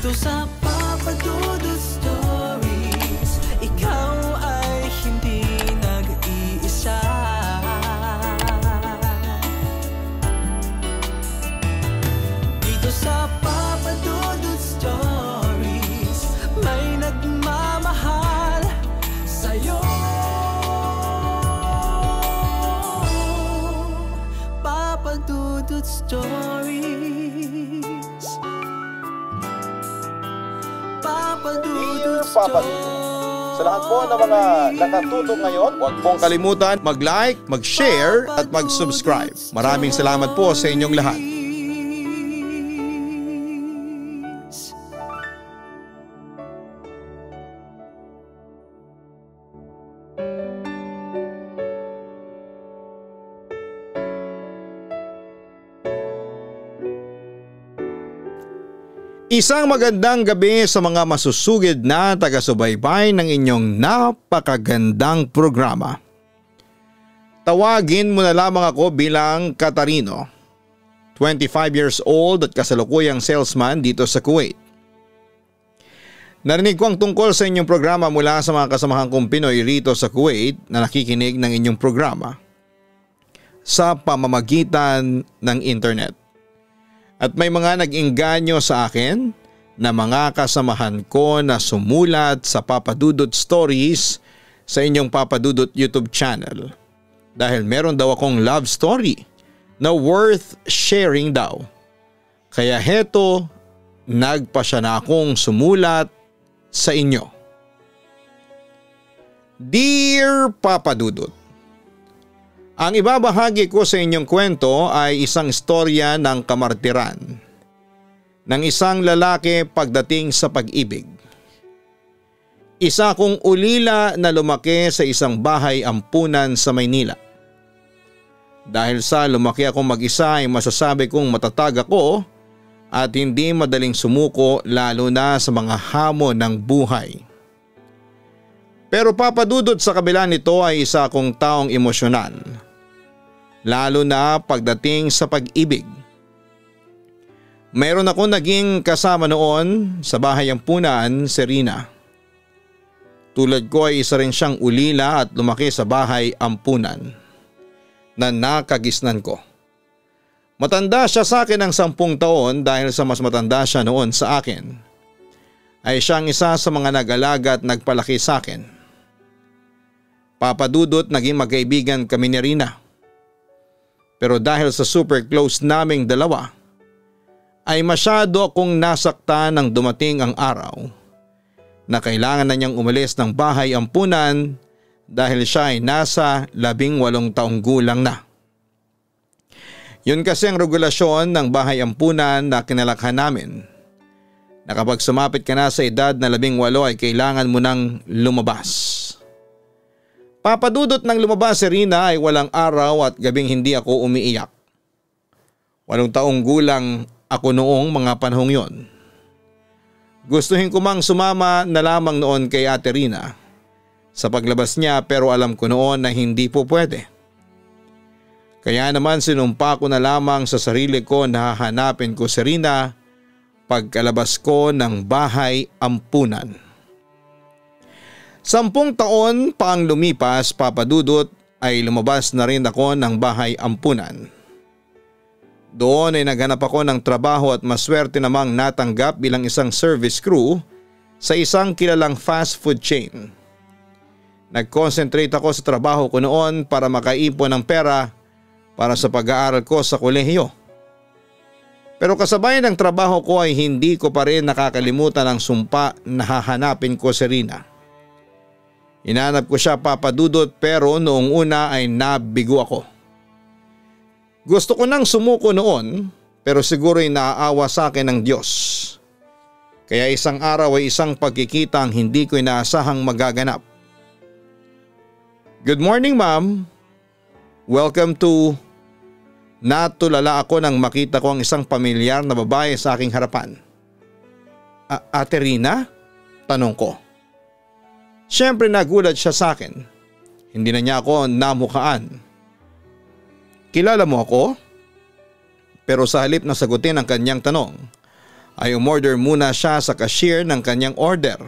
Dito sa Papa Dudut Stories, ikaw ay hindi nag-iisa. Dito sa Papa Dudut Stories, may nagmamahal sa'yo. Papa Dudut Stories. Dear Papa Dudut, sa lahat po ng mga nakatutok ngayon, huwag pong kalimutan mag-like, mag-share at mag-subscribe. Maraming salamat po sa inyong lahat. Isang magandang gabi sa mga masusugid na taga-subaybay ng inyong napakagandang programa. Tawagin mo na lamang ako bilang Katarino, 25 years old at kasalukuyang salesman dito sa Kuwait. Narinig ko ang tungkol sa inyong programa mula sa mga kasamahan kong Pinoy rito sa Kuwait na nakikinig ng inyong programa sa pamamagitan ng internet. At may mga nag-engganyo sa akin na mga kasamahan ko na sumulat sa Papa Dudut Stories sa inyong Papa Dudut YouTube channel. Dahil meron daw akong love story na worth sharing daw. Kaya heto, nagpasya na akong sumulat sa inyo. Dear Papa Dudut, ang ibabahagi ko sa inyong kwento ay isang istorya ng kamartiran ng isang lalaki pagdating sa pag-ibig. Isa kong ulila na lumaki sa isang bahay ampunan sa Maynila. Dahil sa lumaki akong mag-isa ay masasabi kong matatag ako at hindi madaling sumuko lalo na sa mga hamon ng buhay. Pero Papa Dudut, sa kabila nito ay isa akong taong emosyonal. Lalo na pagdating sa pag-ibig. Mayroon ako naging kasama noon sa bahay ampunan, si Rina. Tulad ko ay isa rin siyang ulila at lumaki sa bahay ampunan na nakagisnan ko. Matanda siya sa akin ng 10 taon dahil sa mas matanda siya noon sa akin. Ay siyang isa sa mga nag-alaga at nagpalaki sa akin. Papa Dudut, naging magkaibigan kami ni Rina. Pero dahil sa super close naming dalawa, ay masyado akong nasaktan nang dumating ang araw na kailangan na niyang umalis ng bahay ampunan dahil siya ay nasa 18 taong gulang na. Yun kasi ang regulasyon ng bahay ampunan na kinalakhan namin. Na kapag sumapit ka na sa edad na 18 ay kailangan mo nang lumabas. Papa Dudut, nang lumabas si Rina ay walang araw at gabing hindi ako umiiyak. 8 taong gulang ako noong mga panahong yon. Gustuhin ko mang sumama na lamang noon kay Ate Rina sa paglabas niya pero alam ko noon na hindi po pwede. Kaya naman sinumpa ko na lamang sa sarili ko na hahanapin ko si Rina pagkalabas ko ng bahay ampunan. 10 taon pa ang lumipas, Papa Dudut, ay lumabas na rin ako ng bahay ampunan. Doon ay naghanap ako ng trabaho at maswerte namang natanggap bilang isang service crew sa isang kilalang fast food chain. Nag-concentrate ako sa trabaho ko noon para makaipon ng pera para sa pag-aaral ko sa kolehiyo. Pero kasabay ng trabaho ko ay hindi ko pa rin nakakalimutan ang sumpa na hahanapin ko si Rina. Hinanap ko siya, Papa Dudut, pero noong una ay nabigo ako. Gusto ko nang sumuko noon pero siguro ay naaawa sa akin ng Diyos. Kaya isang araw ay isang pagkikita ang hindi ko inaasahang magaganap. Good morning, ma'am. Welcome to... Natulala ako nang makita ko ang isang pamilyar na babae sa aking harapan. Ate Rina? Tanong ko. Siyempre nagulat siya sa akin. Hindi na niya ako namukhaan. Kilala mo ako? Pero sa halip na sagutin ang kanyang tanong, ay umorder muna siya sa cashier ng kanyang order.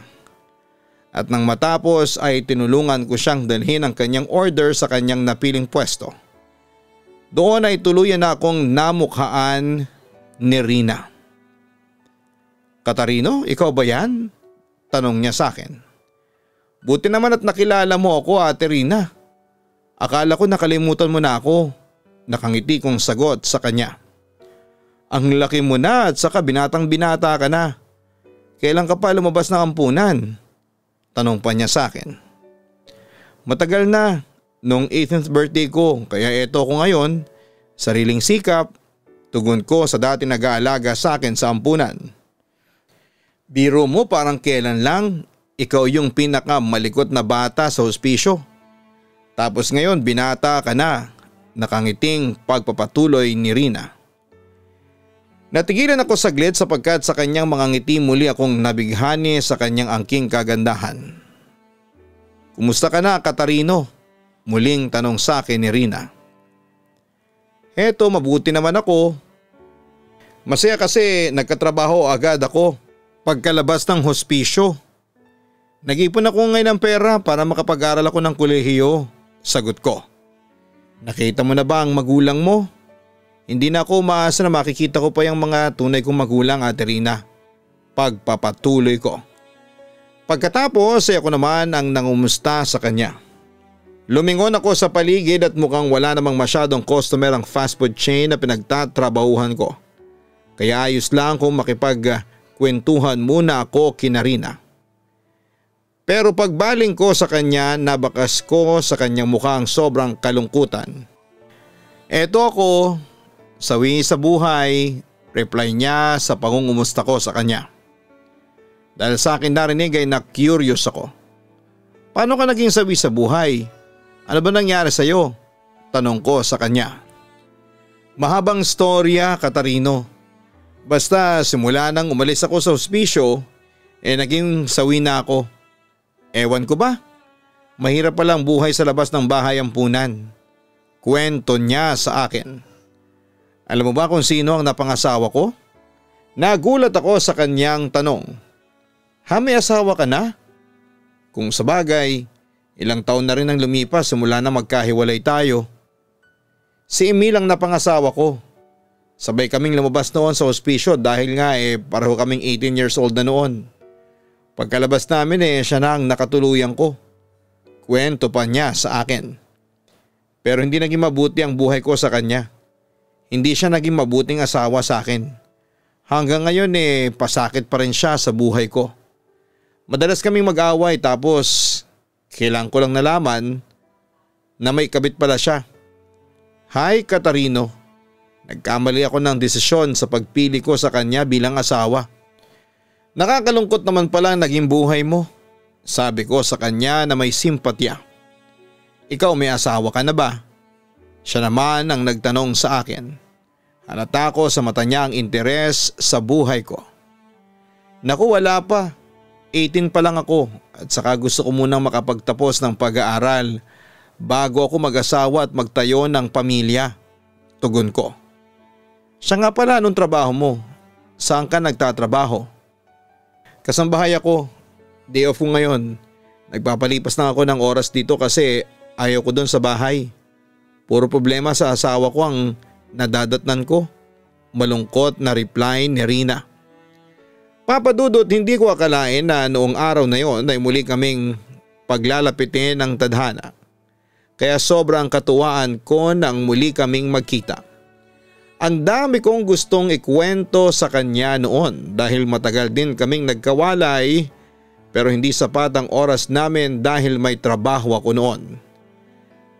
At nang matapos ay tinulungan ko siyang dalhin ang kanyang order sa kanyang napiling pwesto. Doon ay tuluyan na akong namukhaan ni Rina. "Katarino, ikaw ba yan?" tanong niya sa akin. "Buti naman at nakilala mo ako, Ate Rina. Akala ko nakalimutan mo na ako." Nakangiti kong sagot sa kanya. "Ang laki mo na at saka binatang binata ka na. Kailan ka pa lumabas ng ampunan?" Tanong pa niya sa akin. "Matagal na, nung 18th birthday ko, kaya eto ko ngayon, sariling sikap," tugon ko sa dati nag-aalaga sa akin sa ampunan. "Biro mo parang kailan lang, ikaw yung pinakamalikot na bata sa hospisyo. Tapos ngayon binata ka na," nakangiting pagpapatuloy ni Rina. Natigilan ako saglit sapagkat sa kanyang mga ngiti muli akong nabighani sa kanyang angking kagandahan. "Kumusta ka na, Katarino?" muling tanong sa akin ni Rina. "Eto, mabuti naman ako. Masaya kasi nagkatrabaho agad ako pagkalabas ng hospisyo. Nag-ipon ako ngayon ng pera para makapag-aral ako ng kolehiyo," sagot ko. "Nakita mo na ba ang magulang mo? Hindi na ako umaasa na makikita ko pa yung mga tunay kong magulang, Ate Rina." Pagpapatuloy ko. Pagkatapos ay ako naman ang nangumusta sa kanya. Lumingon ako sa paligid at mukhang wala namang masyadong customer ang fast food chain na pinagtatrabahuhan ko. Kaya ayos lang kung makipagkwentuhan muna ako kina Rina. Pero pagbaling ko sa kanya, nabakas ko sa kanyang mukha ang sobrang kalungkutan. "Eto ako, sawi sa buhay," reply niya sa pangungumusta ko sa kanya. Dahil sa akin narinig ay na-curious ako. "Paano ka naging sawi sa buhay? Ano ba nangyari sa iyo?" tanong ko sa kanya. "Mahabang storya, Katarino. Basta simula nang umalis ako sa hospisyo, naging sawi na ako. Ewan ko ba? Mahirap palang buhay sa labas ng bahay ampunan." Kwento niya sa akin. Alam mo ba kung sino ang napangasawa ko? Nagulat ako sa kanyang tanong. May asawa ka na? Kung sabagay, ilang taon na rin ang lumipas simula na magkahiwalay tayo. Si Emil ang napangasawa ko. Sabay kaming lumabas noon sa hospisyo dahil nga pareho kaming 18 years old na noon. Pagkalabas namin siya na ang nakatuluyan ko. Kwento pa niya sa akin. Pero hindi naging mabuti ang buhay ko sa kanya. Hindi siya naging mabuting asawa sa akin. Hanggang ngayon pasakit pa rin siya sa buhay ko. Madalas kaming mag-away tapos kailan ko lang nalaman na may kabit pala siya. Hi Katarino, nagkamali ako ng desisyon sa pagpili ko sa kanya bilang asawa. Nakakalungkot naman pala ang naging buhay mo, sabi ko sa kanya na may simpatya. Ikaw may asawa ka na ba? Siya naman ang nagtanong sa akin. Halata ko sa mata niya ang interes sa buhay ko. Naku, wala pa. 18 pa lang ako at saka gusto ko munang makapagtapos ng pag-aaral bago ako mag-asawa at magtayo ng pamilya. Tugon ko. Siya nga pala, anong trabaho mo? Saan ka nagtatrabaho? Kasambahay ako. Day off ko ngayon. Nagpapalipas na ako ng oras dito kasi ayaw ko doon sa bahay. Puro problema sa asawa ko ang nadadatnan ko. Malungkot na reply ni Rina. Papadudot, hindi ko akalain na noong araw na yon ay muli kaming paglalapitin ng tadhana. Kaya sobrang katuwaan ko nang muli kaming magkita. Ang dami kong gustong ikwento sa kanya noon dahil matagal din kaming nagkawalay pero hindi sapat ang oras namin dahil may trabaho ako noon.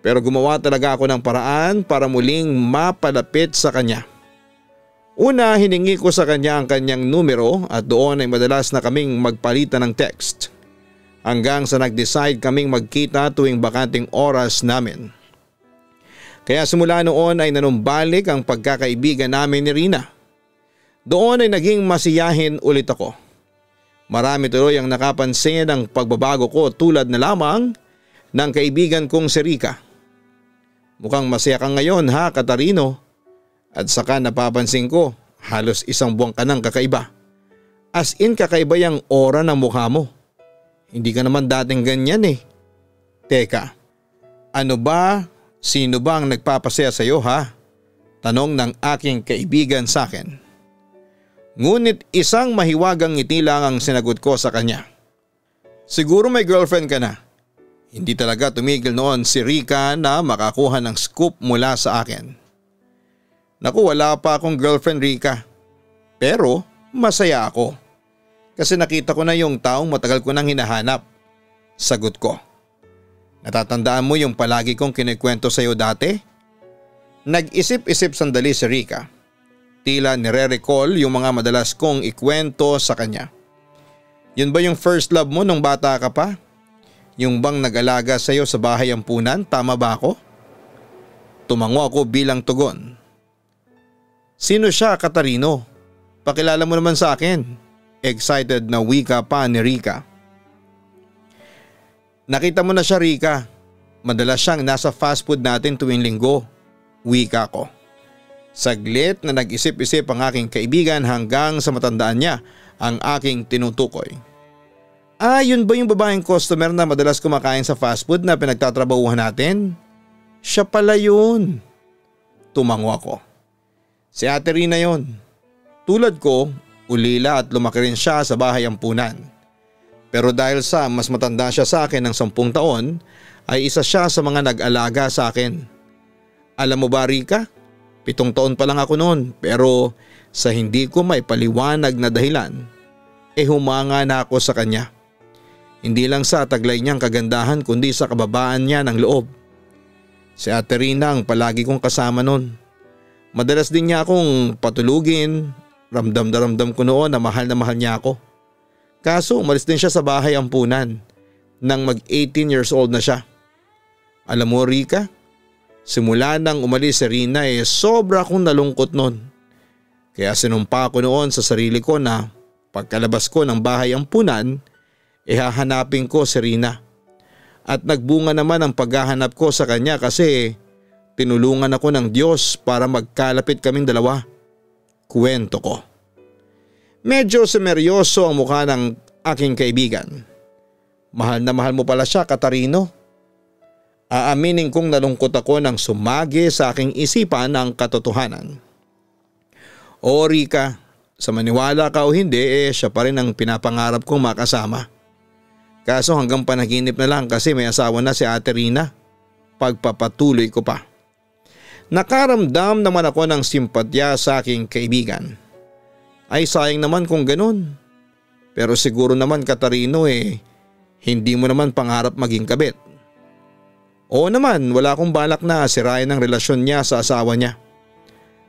Pero gumawa talaga ako ng paraan para muling mapalapit sa kanya. Una, hiningi ko sa kanya ang kanyang numero at doon ay madalas na kaming magpalitan ng text. Hanggang sa nag-decide kaming magkita tuwing bakanting oras namin. Kaya simula noon ay nanumbalik ang pagkakaibigan namin ni Rina. Doon ay naging masiyahin ulit ako. Marami tuloy ang nakapansin ng pagbabago ko tulad na lamang ng kaibigan kong si Rika. Mukhang masaya ka ngayon ha, Katarino. At saka napapansin ko, halos isang buwan ka nang kakaiba. As in kakaiba yung aura ng mukha mo. Hindi ka naman dating ganyan eh. Teka, ano ba, sino ba ang nagpapasaya sa iyo ha? Tanong ng aking kaibigan sa akin. Ngunit isang mahiwagang ngiti lang ang sinagot ko sa kanya. Siguro may girlfriend ka na. Hindi talaga tumigil noon si Rika na makakuha ng scoop mula sa akin. Naku, wala pa akong girlfriend, Rika. Pero masaya ako. Kasi nakita ko na yung taong matagal ko nang hinahanap. Sagot ko. Natatandaan mo yung palagi kong kinikwento sa iyo dati? Nag-isip-isip sandali si Rika. Tila nire-recall yung mga madalas kong ikwento sa kanya. Yun ba yung first love mo nung bata ka pa? Yung bang nag-alaga sa iyo sa bahay ampunan, tama ba ako? Tumango ako bilang tugon. Sino siya, Katarino? Pakilala mo naman sa akin. Excited na wika pa ni Rika. Nakita mo na siya, Rika. Madalas siyang nasa fast food natin tuwing linggo. Wika ko. Saglit na nag-isip-isip ang aking kaibigan hanggang sa matandaan niya ang aking tinutukoy. Yun ba yung babaeng customer na madalas kumakain sa fast food na pinagtatrabahuhan natin? Siya pala yun. Tumango ako. Si Ate Rina yun. Tulad ko, ulila at lumaki rin siya sa bahay ampunan. Pero dahil sa mas matanda siya sa akin ng 10 taon, ay isa siya sa mga nag-alaga sa akin. Alam mo ba, Rika? 7 taon pa lang ako noon, pero sa hindi ko may paliwanag na dahilan, humanga na ako sa kanya. Hindi lang sa taglay niyang kagandahan kundi sa kababaan niya ng loob. Si Ate Rina ang palagi kong kasama noon. Madalas din niya akong patulugin. Ramdam na ramdam ko noon na mahal niya ako. Kaso umalis din siya sa bahay ampunan nang mag-18 years old na siya. Alam mo, Rika, simula nang umalis si Rina sobra akong nalungkot noon. Kaya sinumpa ko noon sa sarili ko na pagkalabas ko ng bahay ampunan, hahanapin ko si Rina. At nagbunga naman ang paghahanap ko sa kanya kasi tinulungan ako ng Diyos para magkalapit kaming dalawa. Kwento ko. Medyo semeryoso ang mukha ng aking kaibigan. Mahal na mahal mo pala siya, Katarino. Aaminin kong nalungkot ako nang sumagi sa aking isipan ang katotohanan. O Rika, sa maniwala ka o hindi siya pa rin ang pinapangarap kong makasama. Kaso hanggang panaginip na lang kasi may asawa na si Ate Rina. Pagpapatuloy ko pa. Nakaramdam naman ako ng simpatya sa aking kaibigan. Ay sayang naman kung ganun. Pero siguro naman, Katarino hindi mo naman pangarap maging kabit. Oo naman, wala akong balak na sirain ang relasyon niya sa asawa niya.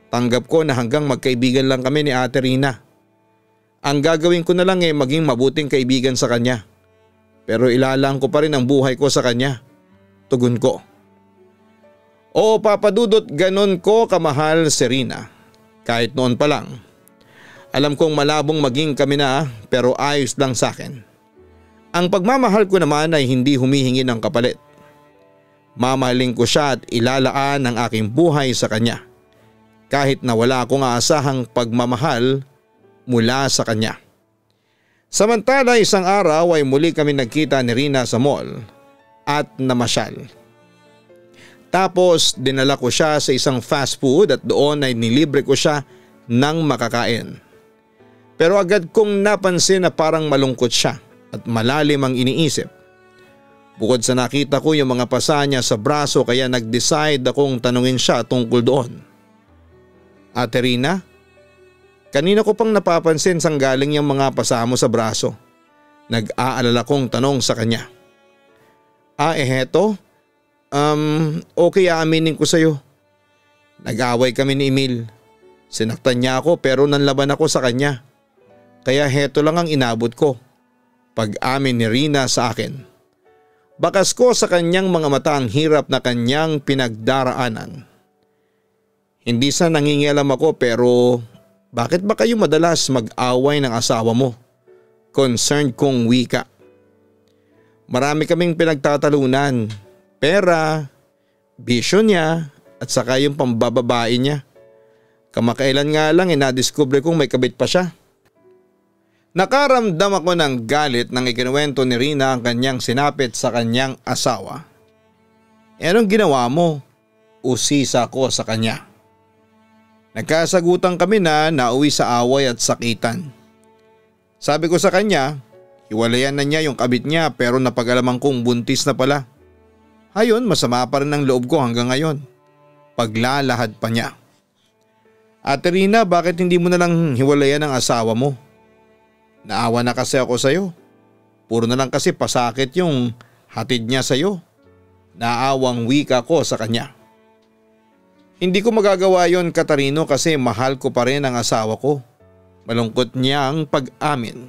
Tanggap ko na hanggang magkaibigan lang kami ni Ate Rina. Ang gagawin ko na lang maging mabuting kaibigan sa kanya. Pero ilalang ko pa rin ang buhay ko sa kanya. Tugon ko. Oo, Papa Dudut, ganon ko kamahal si Rina. Kahit noon pa lang. Alam kong malabong maging kami na pero ayos lang sa akin. Ang pagmamahal ko naman ay hindi humihingi ng kapalit. Mamahalin ko siya at ilalaan ang aking buhay sa kanya. Kahit na wala akong aasahang pagmamahal mula sa kanya. Samantala isang araw ay muli kami nagkita ni Rina sa mall at namasyal. Tapos dinala ko siya sa isang fast food at doon ay nilibre ko siya ng makakain. Pero agad kong napansin na parang malungkot siya at malalim ang iniisip. Bukod sa nakita ko yung mga pasa niya sa braso kaya nag-decide akong tanungin siya tungkol doon. Ate Rina, kanina ko pang napapansin sang galing yung mga pasa mo sa braso. Nag-aalala kong tanong sa kanya. Heto? Okay, aaminin ko sa'yo. Nag-away kami ni Emil. Sinaktan niya ako pero nanlaban ako sa kanya. Kaya heto lang ang inabot ko. Pag-amin ni Rina sa akin. Bakas ko sa kanyang mga mata ang hirap na kanyang pinagdaraanan. Hindi sa nangingialam ako pero bakit ba kayo madalas mag-away ng asawa mo? Concerned kong wika. Marami kaming pinagtatalunan. Pera, bisyo niya at saka yung pambababae niya. Kamakailan nga lang nadiskubre kong may kabit pa siya. Nakaramdam ako ng galit nang ikinuwento ni Rina ang kanyang sinapit sa kanyang asawa. Anong ginawa mo? Usisa ko sa kanya. Nagkasagutan kami na nauwi sa away at sakitan. Sabi ko sa kanya, hiwalayan na niya yung kabit niya pero napag-alaman kong buntis na pala. Hayon, masama pa rin ang loob ko hanggang ngayon. Paglalahad pa niya. Ate Rina, bakit hindi mo na lang hiwalayan ang asawa mo? Naawa na kasi ako sa'yo. Puro na lang kasi pasakit yung hatid niya sa'yo. Naawang wika ko sa kanya. Hindi ko magagawa yon, Katarino, kasi mahal ko pa rin ang asawa ko. Malungkot niyang pag-amin.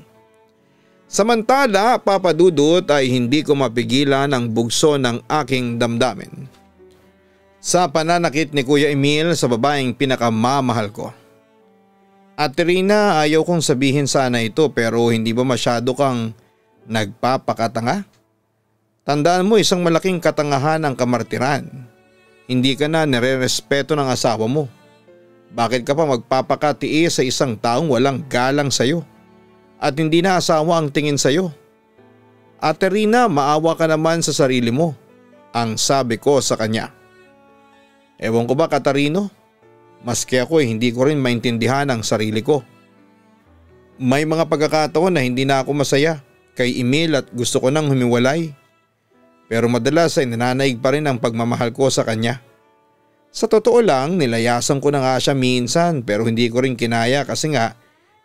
Samantala, Papa Dudut, ay hindi ko mapigilan ang bugso ng aking damdamin sa pananakit ni Kuya Emil sa babaeng pinakamamahal ko. Ate Rina, ayaw kong sabihin sana ito pero hindi ba masyado kang nagpapakatanga? Tandaan mo, isang malaking katangahan ang kamartiran. Hindi ka na nire-respeto ng asawa mo. Bakit ka pa magpapakatiis sa isang taong walang galang sa'yo? At hindi na asawa ang tingin sa'yo. Ate Rina, maawa ka naman sa sarili mo, ang sabi ko sa kanya. Ewan ko ba, Katarino? Maski ako hindi ko rin maintindihan ang sarili ko. May mga pagkakataon na hindi na ako masaya kay Emil at gusto ko nang humiwalay. Pero madalas ay nananaig pa rin ang pagmamahal ko sa kanya. Sa totoo lang, nilayasan ko na nga siya minsan pero hindi ko rin kinaya kasi nga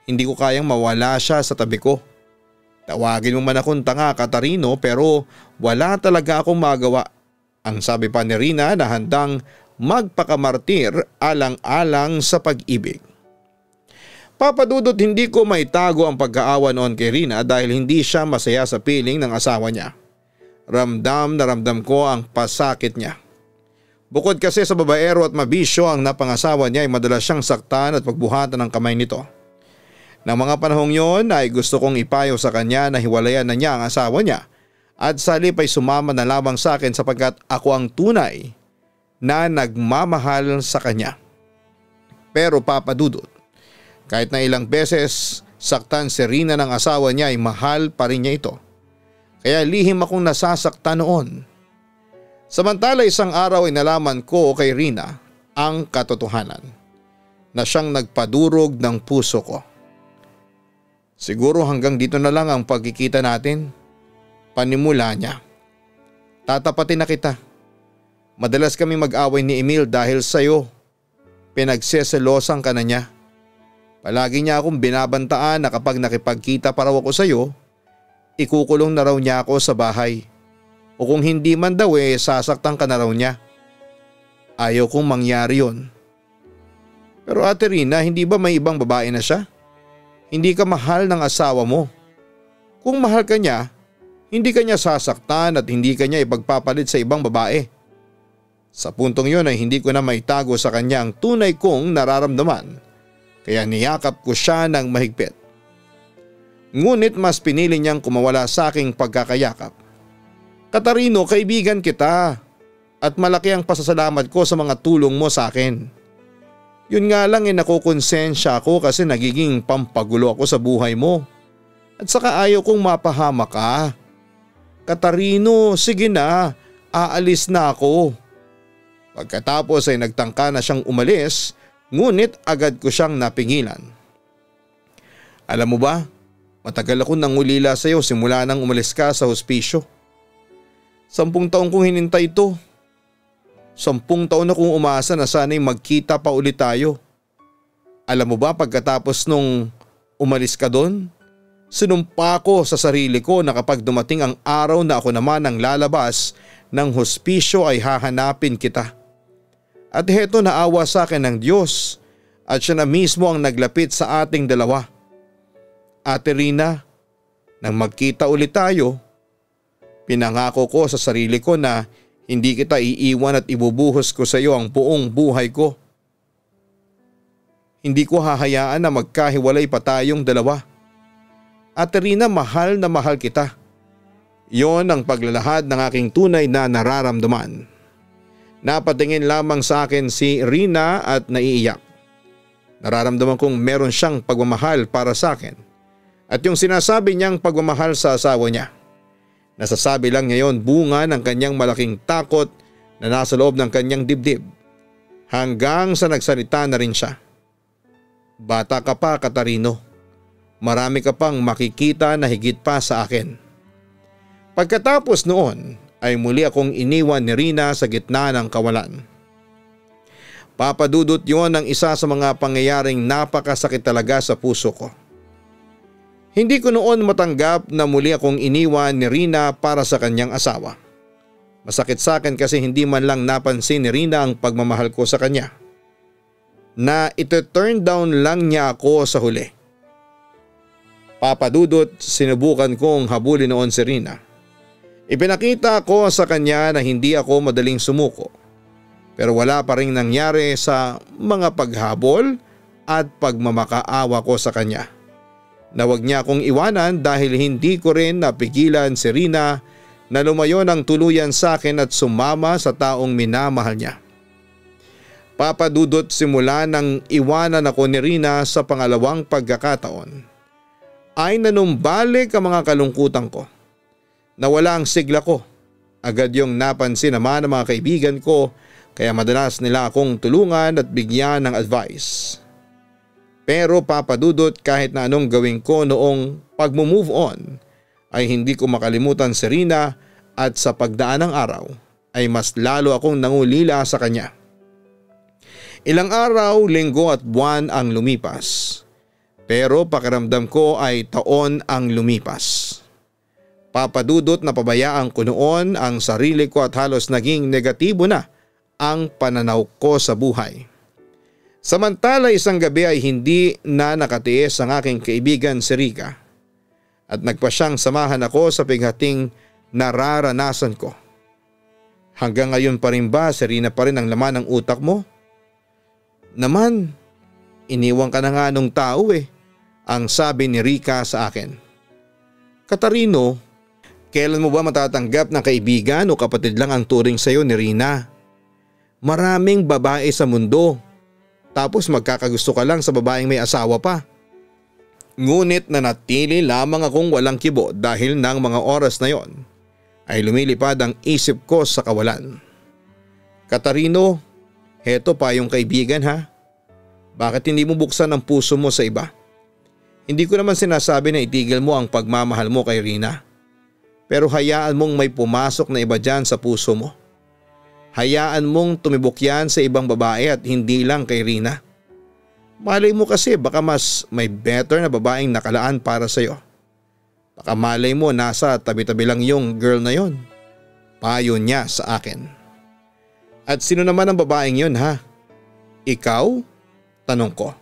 hindi ko kayang mawala siya sa tabi ko. Tawagin mo man akong tanga, Katarino, pero wala talaga akong magawa. Ang sabi pa ni Rina na handang magpakamartir alang-alang sa pag-ibig. Papa Dudut, hindi ko maitago ang pagkaawa noon kay Rina dahil hindi siya masaya sa piling ng asawa niya. Ramdam na ramdam ko ang pasakit niya. Bukod kasi sa babaero at mabisyo ang napangasawa niya ay madalas siyang saktan at pagbuhatan ng kamay nito. Nang mga panahong yon ay gusto kong ipayo sa kanya na hiwalayan na niya ang asawa niya at sa halip ay sumama na lamang sa akin sapagkat ako ang tunay na nagmamahal sa kanya. Pero Papa Dudut, kahit na ilang beses saktan si Rina ng asawa niya ay mahal pa rin niya ito. Kaya lihim akong nasasaktan noon. Samantala isang araw ay nalaman ko kay Rina ang katotohanan na siyang nagpadurog ng puso ko. Siguro hanggang dito na lang ang pagkikita natin. Panimula niya. Tatapatin na kita. Madalas kami mag-away ni Emil dahil sa'yo. Pinagseselosan ka na niya. Palagi niya akong binabantaan na kapag nakipagkita pa raw ako sa'yo, ikukulong na raw niya ako sa bahay. O kung hindi man daw sasaktan ka na raw niya. Ayaw kong mangyari yon. Pero Ate Rina, hindi ba may ibang babae na siya? Hindi ka mahal ng asawa mo. Kung mahal ka niya, hindi ka niya sasaktan at hindi ka niya ipagpapalit sa ibang babae. Sa puntong yun ay hindi ko na maitago sa kanya ang tunay kong nararamdaman. Kaya niyakap ko siya ng mahigpit. Ngunit mas pinili niyang kumawala sa aking pagkakayakap. Katarino, kaibigan kita at malaki ang pasasalamat ko sa mga tulong mo sa akin. Yun nga lang nakukonsensya ako kasi nagiging pampagulo ako sa buhay mo. At saka ayaw kong mapahama ka. Katarino, sige na, aalis na ako. Pagkatapos ay nagtangka na siyang umalis, ngunit agad ko siyang napigilan. Alam mo ba, matagal ako nangulila sa iyo simula nang umalis ka sa hospisyo. 10 taon kong hinintay ito. 10 taon na kong umasa na sana'y magkita pa ulit tayo. Alam mo ba, pagkatapos nung umalis ka doon, sinumpa ko sa sarili ko na kapag dumating ang araw na ako naman ang lalabas ng hospisyo ay hahanapin kita. At heto, naawa sa akin ng Diyos at siya na mismo ang naglapit sa ating dalawa. Ate Rina, nang magkita ulit tayo, pinangako ko sa sarili ko na hindi kita iiwan at ibubuhos ko sa iyo ang buong buhay ko. Hindi ko hahayaan na magkahiwalay pa tayong dalawa. Ate Rina, mahal na mahal kita. Yon ang paglalahad ng aking tunay na nararamdaman. Napatingin lamang sa akin si Rina at naiiyak. Nararamdaman kong meron siyang pagmamahal para sa akin At yung sinasabi niyang pagmamahal sa asawa niya, nasasabi lang niya yon bunga ng kanyang malaking takot na nasa loob ng kanyang dibdib hanggang sa nagsalita na rin siya. Bata ka pa, Katarino. Marami ka pang makikita na higit pa sa akin. Pagkatapos noon ay muli akong iniwan ni Rina sa gitna ng kawalan. Papadudot yon ang isa sa mga pangyayaring napakasakit talaga sa puso ko. Hindi ko noon matanggap na muli akong iniwan ni Rina para sa kanyang asawa. Masakit sa akin kasi hindi man lang napansin ni Rina ang pagmamahal ko sa kanya. Na ito-turn down lang niya ako sa huli. Papadudot, sinubukan kong habulin noon si Rina. Ipinakita ko sa kanya na hindi ako madaling sumuko. Pero wala pa rin nangyari sa mga paghabol at pagmamakaawa ko sa kanya. Na wag niya akong iwanan dahil hindi ko rin napigilan si Rina na lumayo ng tuluyan sa akin at sumama sa taong minamahal niya. Papadudot, simula nang iwanan ako ni Rina sa pangalawang pagkakataon ay nanumbalik ang mga kalungkutan ko. Nawala ang sigla ko. Agad yung napansin naman ng mga kaibigan ko kaya madalas nila akong tulungan at bigyan ng advice. Pero papadudot, kahit na anong gawin ko noong pag-move on ay hindi ko makalimutan si Rina at sa pagdaan ng araw ay mas lalo akong nangulila sa kanya. Ilang araw, linggo at buwan ang lumipas. Pero pakiramdam ko ay taon ang lumipas. Papadudot, na pabayaan ko noon ang sarili ko at halos naging negatibo na ang pananaw ko sa buhay. Samantala, isang gabi ay hindi na nakatiis ang aking kaibigan si Rica at nagpa siyang samahan ako sa pighating nararanasan ko. Hanggang ngayon pa rin ba, Serena, pa rin ang laman ng utak mo? Naman, iniwan ka na nga nung tao ang sabi ni Rica sa akin. Katarino, kailan mo ba matatanggap na kaibigan o kapatid lang ang turing sa'yo ni Rina? Maraming babae sa mundo. Tapos magkakagusto ka lang sa babaeng may asawa pa. Ngunit nanatili lamang akong walang kibo dahil ng mga oras na yon ay lumilipad ang isip ko sa kawalan. Katarino, heto pa yung kaibigan ha. Bakit hindi mo buksan ang puso mo sa iba? Hindi ko naman sinasabi na itigil mo ang pagmamahal mo kay Rina. Pero hayaan mong may pumasok na iba dyan sa puso mo. Hayaan mong tumibok yan sa ibang babae at hindi lang kay Rina. Malay mo kasi baka mas may better na babaeng nakalaan para sa'yo. Baka malay mo nasa tabi-tabi lang yung girl na yon. Payo niya sa akin. At sino naman ang babaeng yun ha? Ikaw? Tanong ko.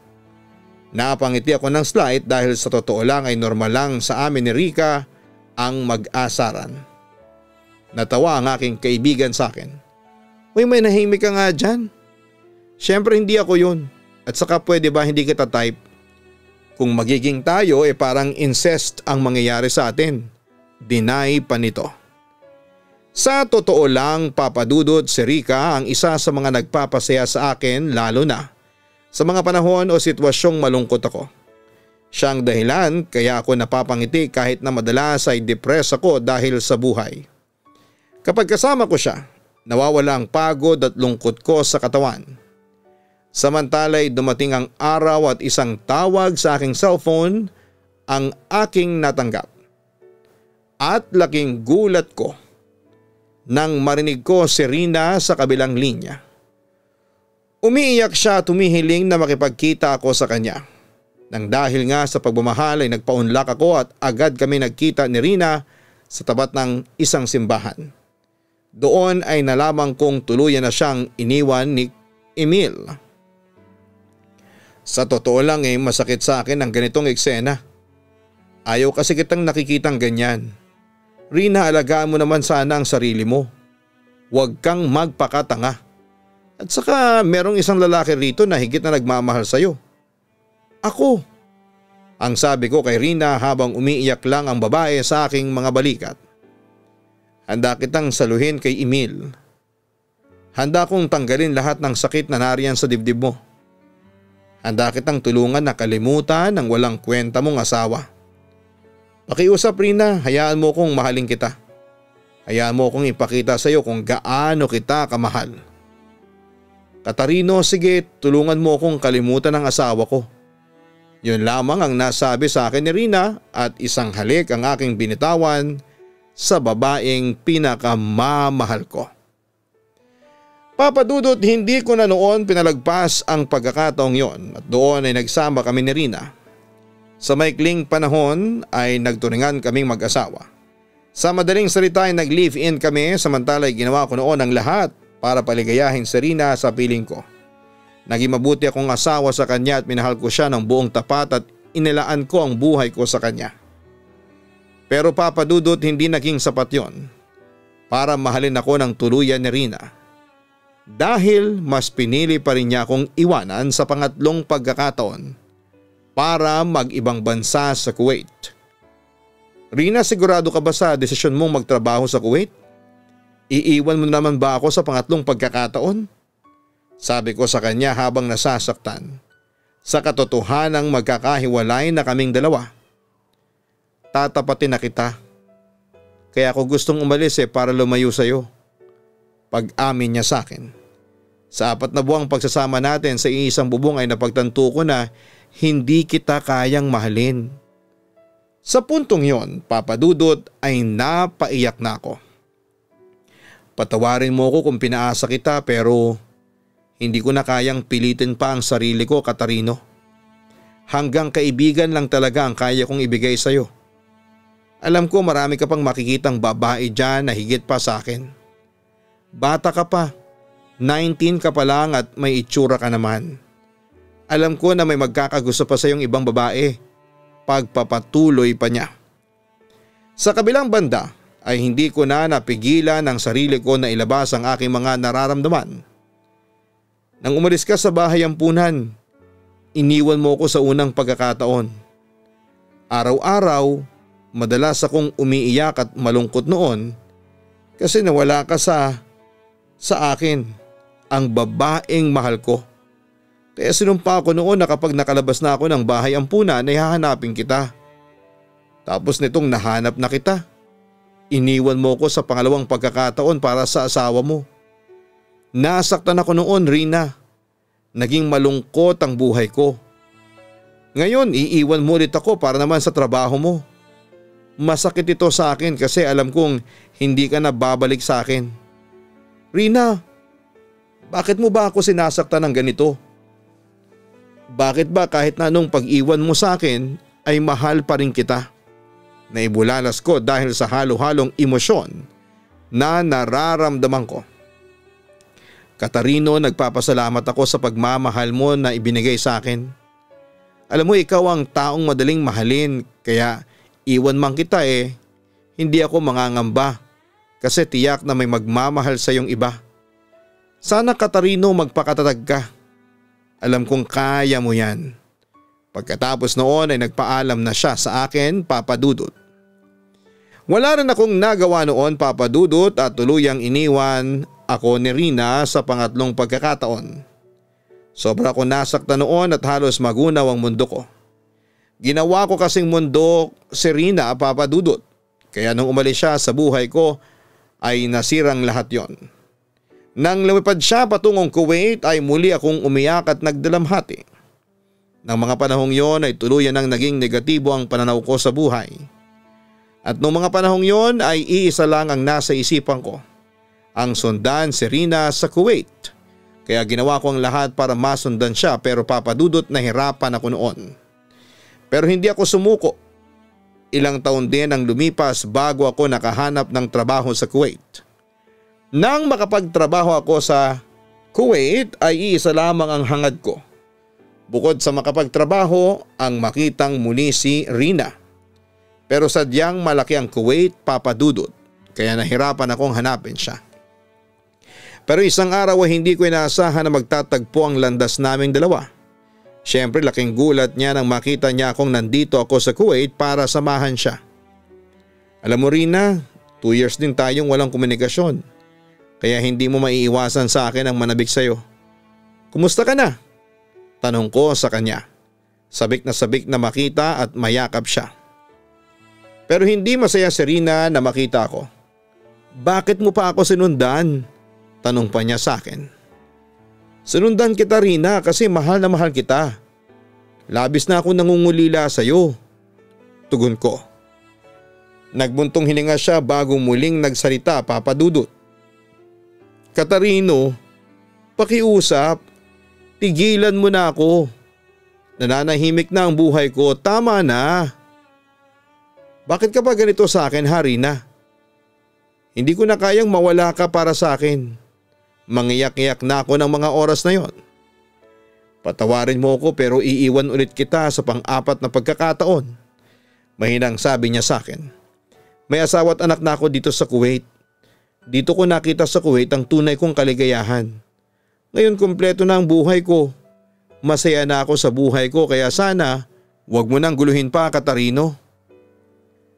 Napangiti ako ng slight dahil sa totoo lang ay normal lang sa amin ni Rica ang mag-asaran. Natawa ang aking kaibigan sa akin. Uy, may nahimik ka nga dyan. Siyempre hindi ako yun. At saka pwede ba hindi kita type? Kung magiging tayo parang incest ang mangyayari sa atin. Deny pa nito. Sa totoo lang, papadudot, si Rica ang isa sa mga nagpapasaya sa akin lalo na sa mga panahon o sitwasyong malungkot ako. Siya ang dahilan kaya ako napapangiti kahit na madalas ay depress ako dahil sa buhay. Kapag kasama ko siya, nawawala ang pagod at lungkot ko sa katawan. Samantala'y dumating ang araw at isang tawag sa aking cellphone ang aking natanggap. At laking gulat ko nang marinig ko si Rina sa kabilang linya. Umiiyak siya at humihiling na makipagkita ako sa kanya. Nang dahil nga sa pagmamahal ay nagpaunlak ako at agad kami nagkita ni Rina sa tapat ng isang simbahan. Doon ay nalaman kong tuluyan na siyang iniwan ni Emil. Sa totoo lang masakit sa akin ang ganitong eksena. Ayaw kasi kitang nakikitang ganyan. Rina, alagaan mo naman sana ang sarili mo. Huwag kang magpakatanga. At saka merong isang lalaki rito na higit na nagmamahal sa'yo. Ako. Ang sabi ko kay Rina habang umiiyak lang ang babae sa aking mga balikat. Handa kitang saluhin kay Emil. Handa kong tanggalin lahat ng sakit na nariyan sa dibdib mo. Handa kitang tulungan na kalimutan ang walang kwenta mong asawa. Pakiusap Rina, hayaan mo kong mahalin kita. Hayaan mo kong ipakita sa iyo kung gaano kita kamahal. Katarino, sige, tulungan mo akong kalimutan ang asawa ko. Yun lamang ang nasabi sa akin ni Rina at isang halik ang aking binitawan sa babaeng pinakamamahal ko. Papa Dudut, hindi ko na noon pinalagpas ang pagkakataong yon at doon ay nagsama kami ni Rina. Sa maikling panahon ay nagturingan kaming mag-asawa. Sa madaling salita ay nag-live-in kami samantala ay ginawa ko noon ang lahat para paligayahin si Rina sa piling ko. Naging mabuti akong asawa sa kanya at minahal ko siya ng buong tapat at inilaan ko ang buhay ko sa kanya. Pero Papa Dudut, hindi naging sapat yon para mahalin ako ng tuluyan ni Rina. Dahil mas pinili pa rin niya akong iwanan sa pangatlong pagkakataon para mag-ibang bansa sa Kuwait. Rina, sigurado ka ba sa desisyon mong magtrabaho sa Kuwait? Iiwan mo naman ba ako sa pangatlong pagkakataon? Sabi ko sa kanya habang nasasaktan sa katotohanang magkakahiwalay na kaming dalawa. Tatapatin na kita. Kaya ako gustong umalis para lumayo sa iyo. Pag-amin niya sa akin. Sa 4 na buwang pagsasama natin sa iisang bubong ay napagtanto ko na hindi kita kayang mahalin. Sa puntong yon, Papa Dudut, ay napaiyak na ako. Patawarin mo ko kung pinaasa kita pero hindi ko na kayang pilitin pa ang sarili ko, Katarino. Hanggang kaibigan lang talaga ang kaya kong ibigay sa iyo. Alam ko marami ka pang makikitang babae dyan na higit pa sa akin. Bata ka pa, 19 ka pa lang at may itsura ka naman. Alam ko na may magkakagusto pa sa iyong ibang babae. Pagpapatuloy pa niya. Sa kabilang banda ay hindi ko na napigilan ang sarili ko na ilabas ang aking mga nararamdaman. Nang umalis ka sa bahay ampunan, iniwan mo ko sa unang pagkakataon. Araw-araw, madalas akong umiiyak at malungkot noon kasi nawala ka sa akin, ang babaeng mahal ko. Kaya sinumpa ko noon na kapag nakalabas na ako ng bahay ampunan ay hahanapin kita. Tapos nitong nahanap na kita, iniwan mo ko sa pangalawang pagkakataon para sa asawa mo. Nasaktan ako noon, Rina. Naging malungkot ang buhay ko. Ngayon iiwan mo ulit ako para naman sa trabaho mo. Masakit ito sa akin kasi alam kong hindi ka na babalik sa akin. Rina, bakit mo ba ako sinasaktan ng ganito? Bakit ba kahit na anong pag-iwan mo sa akin ay mahal pa rin kita? Naibulalas ko dahil sa halo-halong emosyon na nararamdaman ko. Katarino, nagpapasalamat ako sa pagmamahal mo na ibinigay sa akin. Alam mo, ikaw ang taong madaling mahalin kaya iwan man kita hindi ako mangangamba kasi tiyak na may magmamahal sa iyong iba. Sana Katarino, magpakatatag ka. Alam kong kaya mo yan. Pagkatapos noon ay nagpaalam na siya sa akin, Papa Dudut. Wala rin akong nagawa noon, Papa Dudut, at tuluyang iniwan ako ni Rina sa pangatlong pagkakataon. Sobra ko nasaktan noon at halos magunaw ang mundo ko. Ginawa ko kasing mundo si Rina, Papa Dudut. Kaya nung umalis siya sa buhay ko ay nasirang lahat yon. Nang lumipad siya patungong Kuwait ay muli akong umiyak at nagdalamhati. Nang mga panahong yon ay tuluyan ang naging negatibo ang pananaw ko sa buhay. At nung mga panahong yon ay iisa lang ang nasa isipan ko. Ang sundan si Rina sa Kuwait. Kaya ginawa ko ang lahat para masundan siya pero Papa Dudut, nahirapan ako noon. Pero hindi ako sumuko. Ilang taon din ang lumipas bago ako nakahanap ng trabaho sa Kuwait. Nang makapagtrabaho ako sa Kuwait ay iisa lamang ang hangad ko. Bukod sa makapagtrabaho, ang makitang muli si Rina. Pero sadyang malaki ang Kuwait, Papa Dudut, kaya nahirapan akong hanapin siya. Pero isang araw ay hindi ko inaasahan na magtatagpo ang landas naming dalawa. Siyempre laking gulat niya nang makita niya akong nandito ako sa Kuwait para samahan siya. Alam mo Rina, 2 years din tayong walang komunikasyon. Kaya hindi mo maiiwasan sa akin ang manabik sa'yo. Kumusta ka na? Tanong ko sa kanya. Sabik na makita at mayakap siya. Pero hindi masaya si Rina na makita ko. Bakit mo pa ako sinundan? Tanong pa niya sa akin. Sinundan kita Rina kasi mahal na mahal kita. Labis na ako nangungulila sa iyo. Tugon ko. Nagbuntong hininga siya bago muling nagsalita, Papa Dudut. Katarino, pakiusap, tigilan mo na ako. Nananahimik na ang buhay ko, tama na. Bakit ka pa ganito sa akin, Rina? Hindi ko na kayang mawala ka para sa akin. Mangiyak-iyak na ako ng mga oras na yon. Patawarin mo ako pero iiwan ulit kita sa pang-apat na pagkakataon. Mahinang sabi niya sa akin. May asawa at anak na ako dito sa Kuwait. Dito ko nakita sa Kuwait ang tunay kong kaligayahan. Ngayon kumpleto na ang buhay ko. Masaya na ako sa buhay ko kaya sana wag mo nang guluhin pa, Katarino.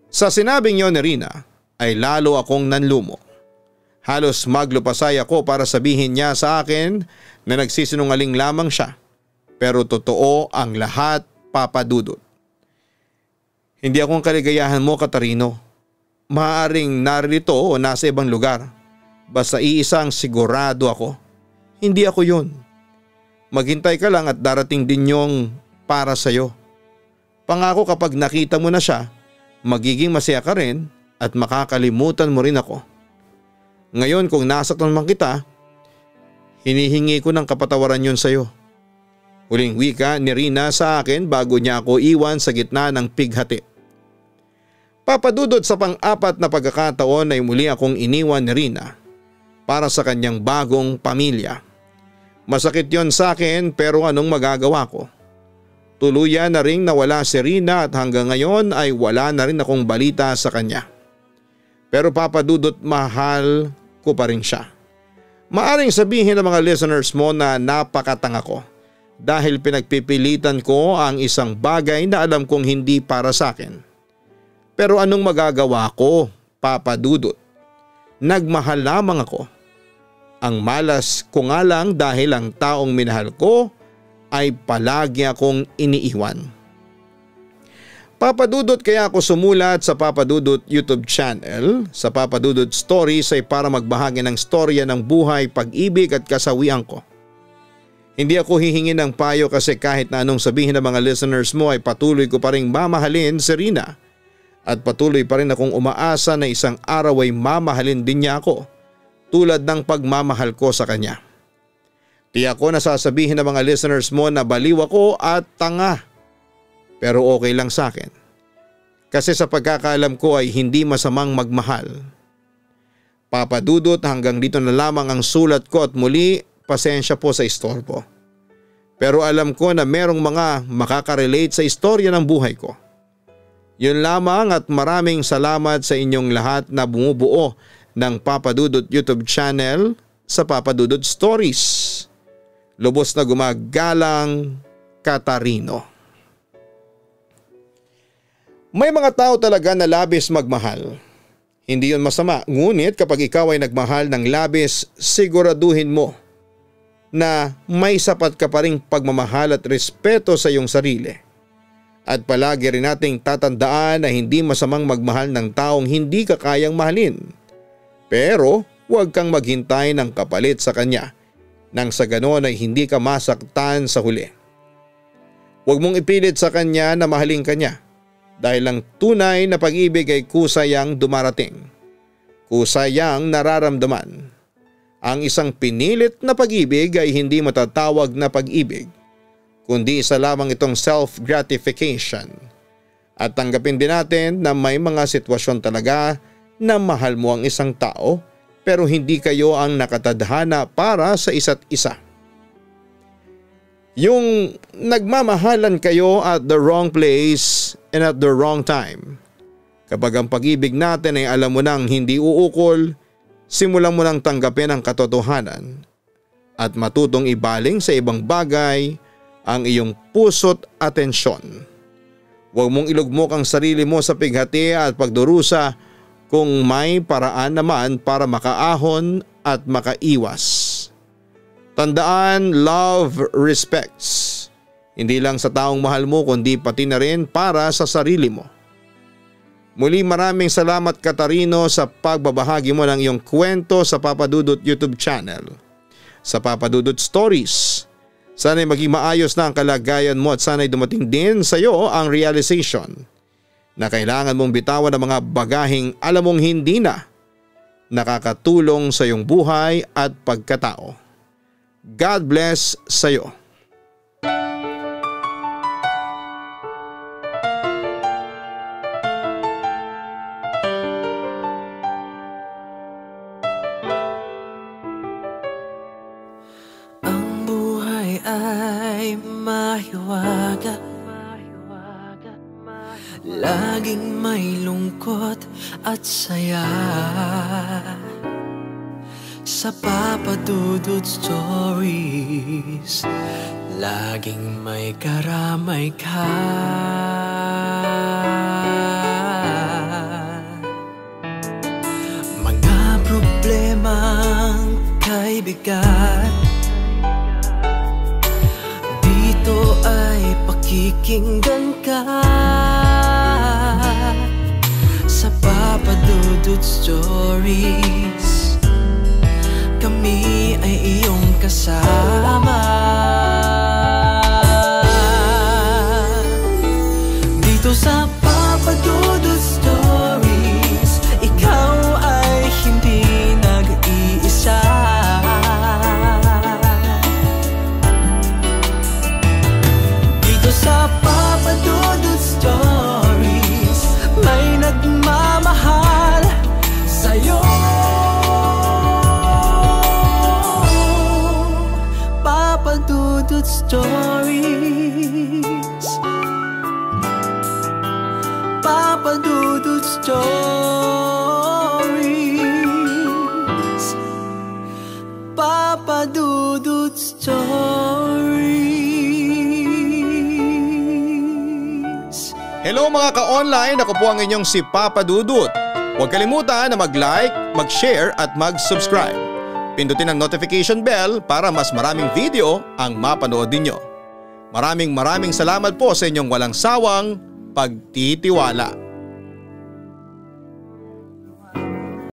Sa sinabing yon ni Rina ay lalo akong nanlumo. Halos maglupasay ako para sabihin niya sa akin na nagsisinungaling lamang siya. Pero totoo ang lahat, Papa Dudut. Hindi ako ang kaligayahan mo, Katarino. Maaaring narito o nasa ibang lugar. Basta iisang sigurado ako. Hindi ako yun. Maghintay ka lang at darating din yung para sa'yo. Pangako kapag nakita mo na siya, magiging masaya ka rin at makakalimutan mo rin ako. Ngayon kung nasaktan man kita, hinihingi ko ng kapatawaran yun sa'yo. Huling wika ni Rina sa akin bago niya ako iwan sa gitna ng pighati. Papadudod sa pang-apat na pagkakataon ay muli akong iniwan ni Rina para sa kanyang bagong pamilya. Masakit yon sa akin pero anong magagawa ko? Tuluyan na ring nawala si Rina at hanggang ngayon ay wala na rin akong balita sa kanya. Pero Papadudot, mahal ko pa rin siya. Maaring sabihin ng mga listeners mo na napakatanga ko dahil pinagpipilitan ko ang isang bagay na alam kong hindi para sa akin. Pero anong magagawa ko, Papa Dudut? Nagmahal lamang ako. Ang malas ko nga lang dahil ang taong minahal ko ay palagi akong iniiwan. Papa Dudut, kaya ako sumulat sa Papa Dudut YouTube channel. Sa Papa Dudut Stories ay para magbahagi ng storya ng buhay, pag-ibig at kasawian ko. Hindi ako hihingi ng payo kasi kahit na anong sabihin ng mga listeners mo ay patuloy ko pa rin mamahalin si Rina. At patuloy pa rin akong umaasa na isang araw ay mamahalin din niya ako tulad ng pagmamahal ko sa kanya. Tiyak ko na sasabihin ng mga listeners mo na baliw ako at tanga. Pero okay lang sa akin. Kasi sa pagkakaalam ko ay hindi masamang magmahal. Papa Dudut, hanggang dito na lamang ang sulat ko at muli pasensya po sa istorbo. Pero alam ko na merong mga makakarelate sa istorya ng buhay ko. Yun lamang at maraming salamat sa inyong lahat na bumubuo ng Papa Dudut YouTube channel sa Papa Dudut Stories. Lubos na gumagalang, Katarino. May mga tao talaga na labis magmahal. Hindi yun masama, ngunit kapag ikaw ay nagmahal ng labis, siguraduhin mo na may sapat ka pa ring pagmamahal at respeto sa iyong sarili. At palagi rin nating tatandaan na hindi masamang magmahal ng taong hindi ka kayang mahalin. Pero huwag kang maghintay ng kapalit sa kanya nang sa ganon ay hindi ka masaktan sa huli. Huwag mong ipilit sa kanya na mahalin ka niya dahil ang tunay na pag-ibig ay kusayang dumarating. Kusayang nararamdaman. Ang isang pinilit na pag-ibig ay hindi matatawag na pag-ibig, kundi isa lamang itong self-gratification. At tanggapin din natin na may mga sitwasyon talaga na mahal mo ang isang tao pero hindi kayo ang nakatadhana para sa isa't isa. Yung nagmamahalan kayo at the wrong place and at the wrong time. Kapag ang pag-ibig natin ay alam mo nang hindi uukol, simulan mo nang tanggapin ang katotohanan at matutong ibaling sa ibang bagay ang iyong puso't atensyon. Huwag mong ilugmok ang sarili mo sa pighati at pagdurusa kung may paraan naman para makaahon at makaiwas. Tandaan, love respects. Hindi lang sa taong mahal mo kundi pati na rin para sa sarili mo. Muli maraming salamat Katarino sa pagbabahagi mo ng iyong kwento sa Papa Dudut YouTube channel. Sa Papa Dudut Stories. Sana'y maging maayos na ang kalagayan mo at sana'y dumating din sa iyo ang realization na kailangan mong bitawan ang mga bagaheng alam mong hindi na nakakatulong sa iyong buhay at pagkatao. God bless sa iyo. Ang buhay ay mahiwaga, laging may lungkot at saya. Sa Papa Dudut Stories, laging may karamay ka. Mga problemang kay bigat, dito ay pakikinggan ka. Sa Papa Dudut Stories, kami ay iyong kasama. Dito sa Papa Dudut Stories, ikaw ay hindi nag-iisa. Dito sa Papa Dudut Stories, may nagmamahal sa'yo. Papa Dudut Stories, Papa Dudut Stories, Papa Dudut Stories. Hello mga ka-online, ako po ang inyong si Papa Dudut. Huwag kalimutan na mag-like, mag-share at mag-subscribe. Pindutin ang notification bell para mas maraming video ang mapanood ninyo. Maraming salamat po sa inyong walang sawang pagtitiwala.